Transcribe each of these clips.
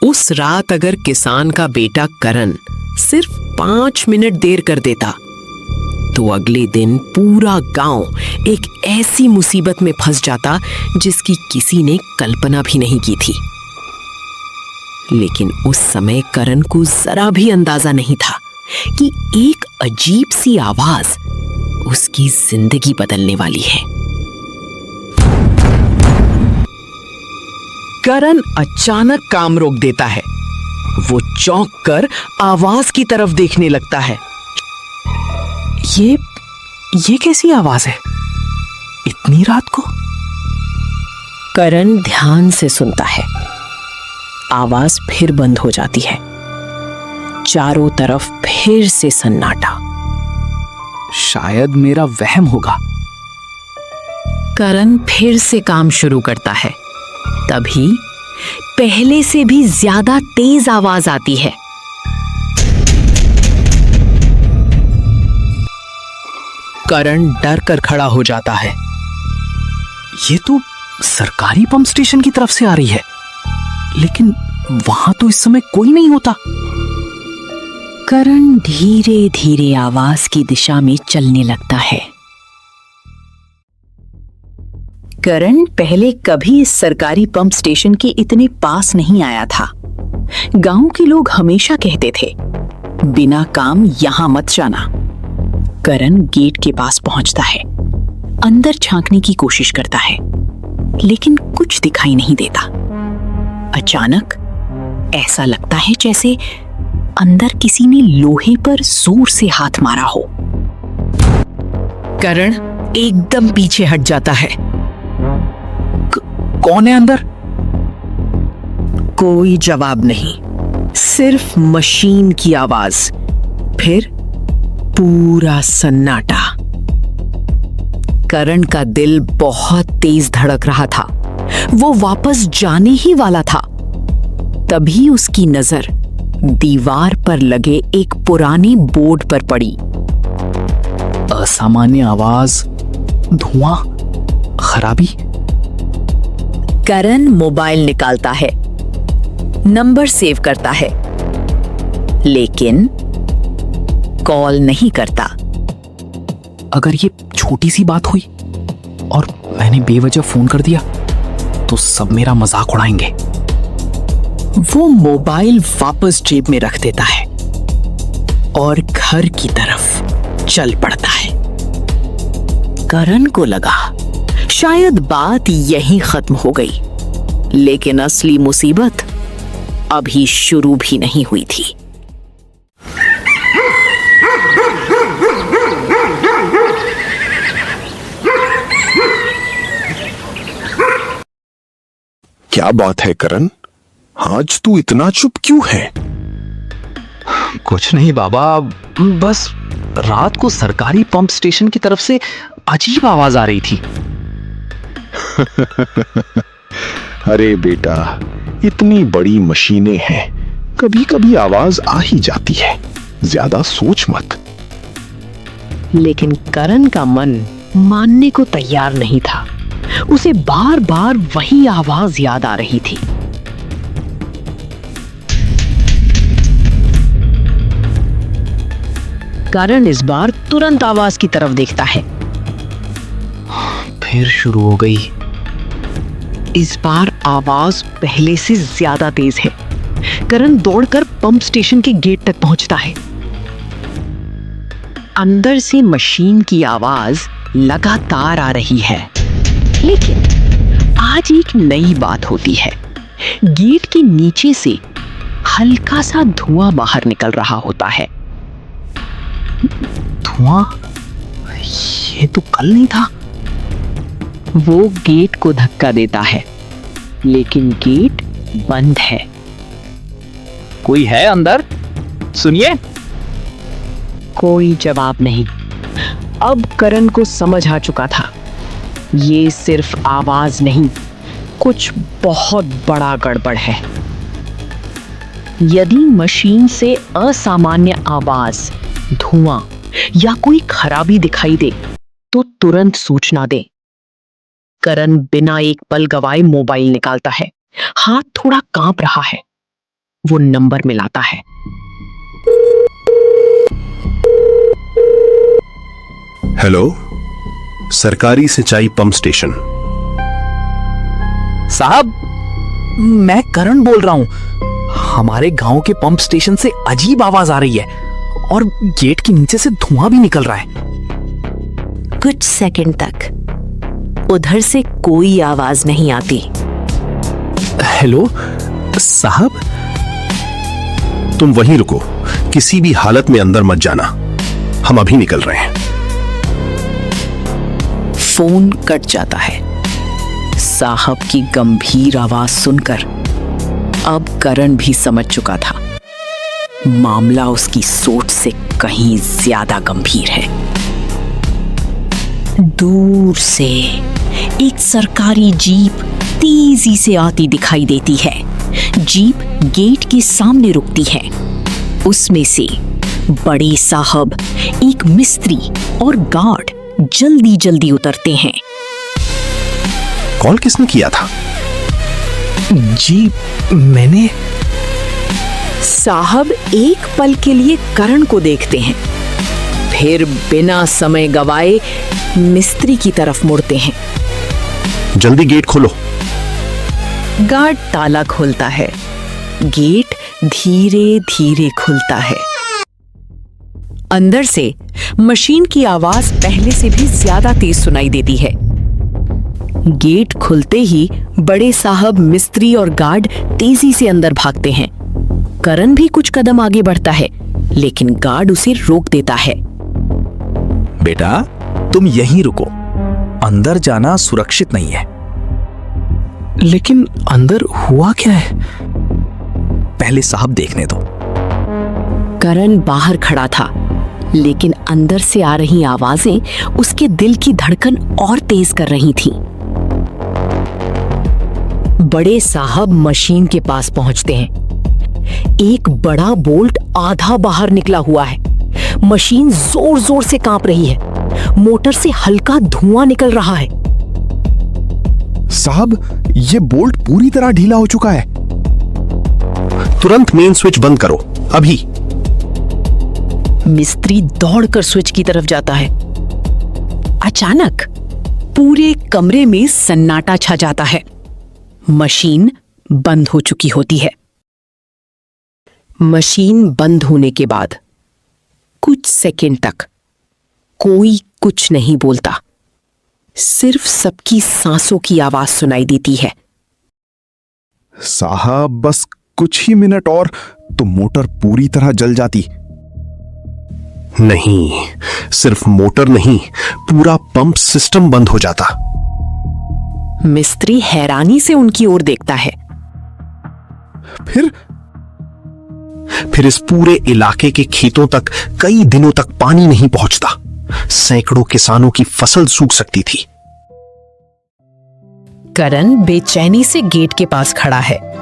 उस रात अगर किसान का बेटा करण सिर्फ 5 मिनट देर कर देता तो अगले दिन पूरा गांव एक ऐसी मुसीबत में फंस जाता जिसकी किसी ने कल्पना भी नहीं की थी। लेकिन उस समय करण को जरा भी अंदाजा नहीं था कि एक अजीब सी आवाज उसकी जिंदगी बदलने वाली है। करण अचानक काम रोक देता है। वो चौंक कर आवाज की तरफ देखने लगता है। ये कैसी आवाज है इतनी रात को? करण ध्यान से सुनता है। आवाज फिर बंद हो जाती है। चारों तरफ फिर से सन्नाटा। शायद मेरा वहम होगा। करण फिर से काम शुरू करता है। तभी पहले से भी ज्यादा तेज आवाज आती है। करण डर कर खड़ा हो जाता है। ये तो सरकारी पंप स्टेशन की तरफ से आ रही है, लेकिन वहां तो इस समय कोई नहीं होता। करण धीरे धीरे आवाज की दिशा में चलने लगता है। करण पहले कभी इस सरकारी पंप स्टेशन के इतने पास नहीं आया था। गांव के लोग हमेशा कहते थे, बिना काम यहां मत जाना। करण गेट के पास पहुंचता है। अंदर झांकने की कोशिश करता है, लेकिन कुछ दिखाई नहीं देता। अचानक ऐसा लगता है जैसे अंदर किसी ने लोहे पर जोर से हाथ मारा हो। करण एकदम पीछे हट जाता है। कौन है अंदर? कोई जवाब नहीं, सिर्फ मशीन की आवाज। फिर पूरा सन्नाटा। करण का दिल बहुत तेज धड़क रहा था। वो वापस जाने ही वाला था। तभी उसकी नजर दीवार पर लगे एक पुराने बोर्ड पर पड़ी। असामान्य आवाज, धुआं, खराबी। करण मोबाइल निकालता है, नंबर सेव करता है, लेकिन कॉल नहीं करता। अगर ये छोटी सी बात हुई और मैंने बेवजह फोन कर दिया तो सब मेरा मजाक उड़ाएंगे। वो मोबाइल वापस जेब में रख देता है और घर की तरफ चल पड़ता है। करण को लगा शायद बात यहीं खत्म हो गई, लेकिन असली मुसीबत अभी शुरू भी नहीं हुई थी। क्या बात है करण, आज तू इतना चुप क्यों है? कुछ नहीं बाबा, बस रात को सरकारी पंप स्टेशन की तरफ से अजीब आवाज आ रही थी। अरे बेटा, इतनी बड़ी मशीनें हैं, कभी कभी आवाज आ ही जाती है, ज्यादा सोच मत। लेकिन करण का मन मानने को तैयार नहीं था। उसे बार बार वही आवाज याद आ रही थी। करण इस बार तुरंत आवाज की तरफ देखता है। फिर शुरू हो गई। इस बार आवाज पहले से ज्यादा तेज है। करण दौड़कर पंप स्टेशन के गेट तक पहुंचता है। अंदर से मशीन की आवाज लगातार आ रही है, लेकिन आज एक नई बात होती है। गेट के नीचे से हल्का सा धुआं बाहर निकल रहा होता है। धुआं? ये तो कल नहीं था। वो गेट को धक्का देता है, लेकिन गेट बंद है। कोई है अंदर? सुनिए। कोई जवाब नहीं। अब करण को समझ आ चुका था, ये सिर्फ आवाज नहीं, कुछ बहुत बड़ा गड़बड़ है। यदि मशीन से असामान्य आवाज, धुआं या कोई खराबी दिखाई दे तो तुरंत सूचना दे। करण बिना एक पल गवाए मोबाइल निकालता है। हाथ थोड़ा कांप रहा है। वो नंबर मिलाता है। हेलो, सरकारी सिंचाई पंप स्टेशन। साहब, मैं करण बोल रहा हूं। हमारे गांव के पंप स्टेशन से अजीब आवाज आ रही है और गेट के नीचे से धुआं भी निकल रहा है। कुछ सेकंड तक उधर से कोई आवाज नहीं आती। हेलो साहब, तुम वहीं रुको, किसी भी हालत में अंदर मत जाना, हम अभी निकल रहे हैं। फोन कट जाता है। साहब की गंभीर आवाज सुनकर अब करण भी समझ चुका था, मामला उसकी सोच से कहीं ज्यादा गंभीर है। दूर से एक सरकारी जीप तेजी से आती दिखाई देती है। जीप गेट के सामने रुकती है। उसमें से बड़े साहब, एक मिस्त्री और गार्ड जल्दी जल्दी उतरते हैं। कॉल किसने किया था? जी मैंने। साहब एक पल के लिए करण को देखते हैं, फिर बिना समय गवाए मिस्त्री की तरफ मुड़ते हैं। जल्दी गेट खोलो। गार्ड ताला खोलता है। गेट धीरे धीरे खुलता है। अंदर से मशीन की आवाज पहले से भी ज्यादा तेज सुनाई देती है। गेट खुलते ही बड़े साहब, मिस्त्री और गार्ड तेजी से अंदर भागते हैं। करण भी कुछ कदम आगे बढ़ता है, लेकिन गार्ड उसे रोक देता है। बेटा, तुम यहीं रुको, अंदर जाना सुरक्षित नहीं है। लेकिन अंदर हुआ क्या है? पहले साहब देखने दो। करण बाहर खड़ा था, लेकिन अंदर से आ रही आवाजें उसके दिल की धड़कन और तेज कर रही थीं। बड़े साहब मशीन के पास पहुंचते हैं। एक बड़ा बोल्ट आधा बाहर निकला हुआ है। मशीन जोर जोर से कांप रही है। मोटर से हल्का धुआं निकल रहा है। साहब, ये बोल्ट पूरी तरह ढीला हो चुका है। तुरंत मेन स्विच बंद करो, अभी। मिस्त्री दौड़कर स्विच की तरफ जाता है। अचानक पूरे कमरे में सन्नाटा छा जाता है। मशीन बंद हो चुकी होती है। मशीन बंद होने के बाद कुछ सेकंड तक कोई कुछ नहीं बोलता। सिर्फ सबकी सांसों की आवाज सुनाई देती है। साहब, बस कुछ ही मिनट और तो मोटर पूरी तरह जल जाती। नहीं, सिर्फ मोटर नहीं, पूरा पंप सिस्टम बंद हो जाता। मिस्त्री हैरानी से उनकी ओर देखता है। फिर इस पूरे इलाके के खेतों तक कई दिनों तक पानी नहीं पहुंचता। सैकड़ों किसानों की फसल सूख सकती थी। करण बेचैनी से गेट के पास खड़ा है।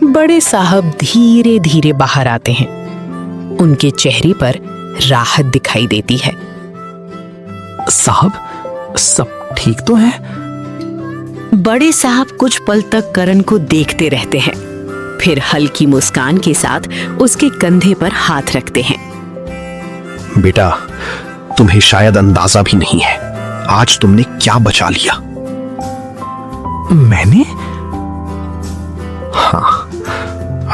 बड़े साहब धीरे धीरे बाहर आते हैं। उनके चेहरे पर राहत दिखाई देती है। साहब, सब ठीक तो है? बड़े साहब कुछ पल तक करण को देखते रहते हैं, फिर हल्की मुस्कान के साथ उसके कंधे पर हाथ रखते हैं। बेटा, तुम्हें शायद अंदाजा भी नहीं है आज तुमने क्या बचा लिया। मैंने? हाँ,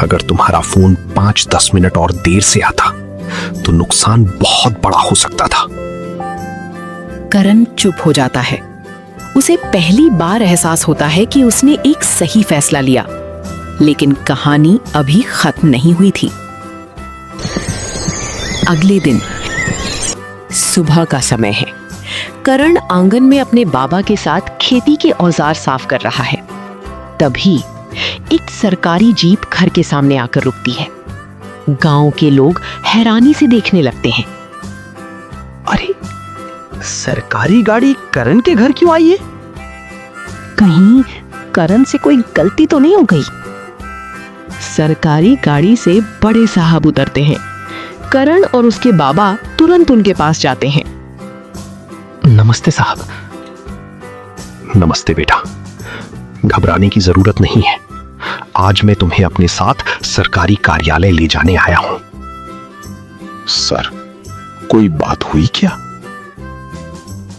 अगर तुम्हारा फोन 5-10 मिनट और देर से आता तो नुकसान बहुत बड़ा हो सकता था। करण चुप हो जाता है। उसे पहली बार एहसास होता है कि उसने एक सही फैसला लिया, लेकिन कहानी अभी खत्म नहीं हुई थी। अगले दिन सुबह का समय है। करण आंगन में अपने बाबा के साथ खेती के औजार साफ कर रहा है। तभी एक सरकारी जीप घर के सामने आकर रुकती है। गांव के लोग हैरानी से देखने लगते हैं। अरे, सरकारी गाड़ी करण के घर क्यों आई है? कहीं करण से कोई गलती तो नहीं हो गई? सरकारी गाड़ी से बड़े साहब उतरते हैं। करण और उसके बाबा तुरंत उनके पास जाते हैं। नमस्ते साहब। नमस्ते बेटा, घबराने की जरूरत नहीं है। आज मैं तुम्हें अपने साथ सरकारी कार्यालय ले जाने आया हूं। सर, कोई बात हुई क्या?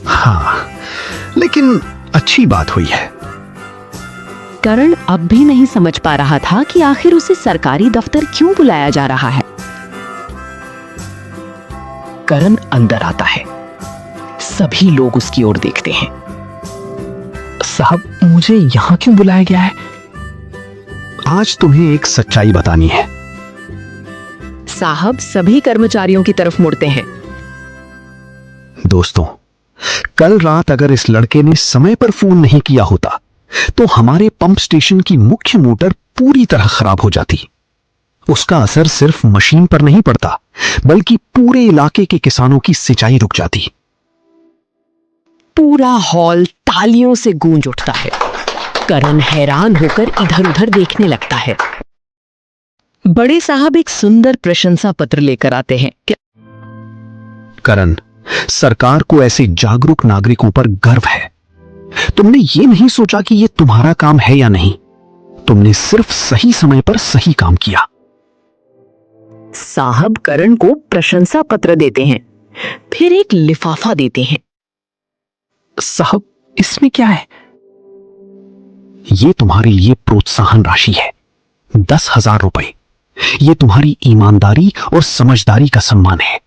हाँ, लेकिन अच्छी बात हुई है। करण अब भी नहीं समझ पा रहा था कि आखिर उसे सरकारी दफ्तर क्यों बुलाया जा रहा है। करण अंदर आता है। सभी लोग उसकी ओर देखते हैं। साहब, मुझे यहां क्यों बुलाया गया है? आज तुम्हें एक सच्चाई बतानी है। साहब सभी कर्मचारियों की तरफ मुड़ते हैं। दोस्तों, कल रात अगर इस लड़के ने समय पर फोन नहीं किया होता तो हमारे पंप स्टेशन की मुख्य मोटर पूरी तरह खराब हो जाती। उसका असर सिर्फ मशीन पर नहीं पड़ता, बल्कि पूरे इलाके के किसानों की सिंचाई रुक जाती। पूरा हॉल तालियों से गूंज उठता है। करण हैरान होकर इधर उधर देखने लगता है। बड़े साहब एक सुंदर प्रशंसा पत्र लेकर आते हैं। करण, सरकार को ऐसे जागरूक नागरिकों पर गर्व है। तुमने ये नहीं सोचा कि ये तुम्हारा काम है या नहीं। तुमने सिर्फ सही समय पर सही काम किया। साहब करण को प्रशंसा पत्र देते हैं, फिर एक लिफाफा देते हैं। साहब, इसमें क्या है? ये तुम्हारे लिए प्रोत्साहन राशि है, 10,000 रुपए। ये तुम्हारी ईमानदारी और समझदारी का सम्मान है।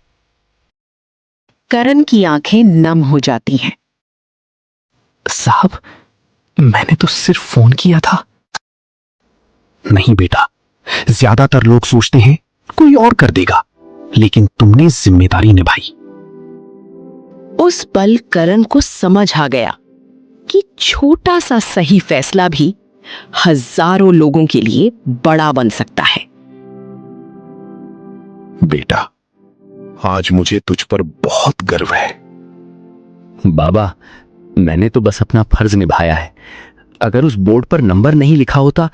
करण की आंखें नम हो जाती हैं। साहब, मैंने तो सिर्फ फोन किया था। नहीं बेटा, ज्यादातर लोग सोचते हैं कोई और कर देगा, लेकिन तुमने जिम्मेदारी निभाई। उस पल करण को समझ आ गया कि छोटा सा सही फैसला भी हजारों लोगों के लिए बड़ा बन सकता है। बेटा, आज मुझे तुझ पर बहुत गर्व है। बाबा, मैंने तो बस अपना फर्ज निभाया है। अगर उस बोर्ड पर नंबर नहीं लिखा होता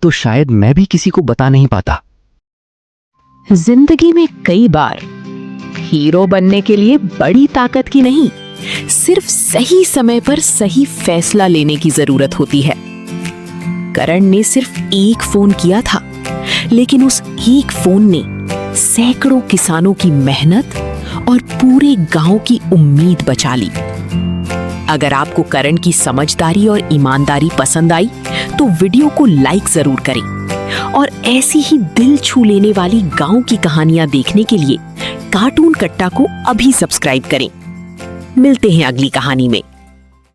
तो शायद मैं भी किसी को बता नहीं पाता। जिंदगी में कई बार हीरो बनने के लिए बड़ी ताकत की नहीं, सिर्फ सही समय पर सही फैसला लेने की जरूरत होती है। करण ने सिर्फ एक फोन किया था, लेकिन उस एक फोन ने सैकड़ों किसानों की मेहनत और पूरे गांव की उम्मीद बचा ली। अगर आपको करण की समझदारी और ईमानदारी पसंद आई तो वीडियो को लाइक जरूर करें और ऐसी ही दिल छू लेने वाली गांव की कहानियां देखने के लिए कार्टून कट्टा को अभी सब्सक्राइब करें। मिलते हैं अगली कहानी में।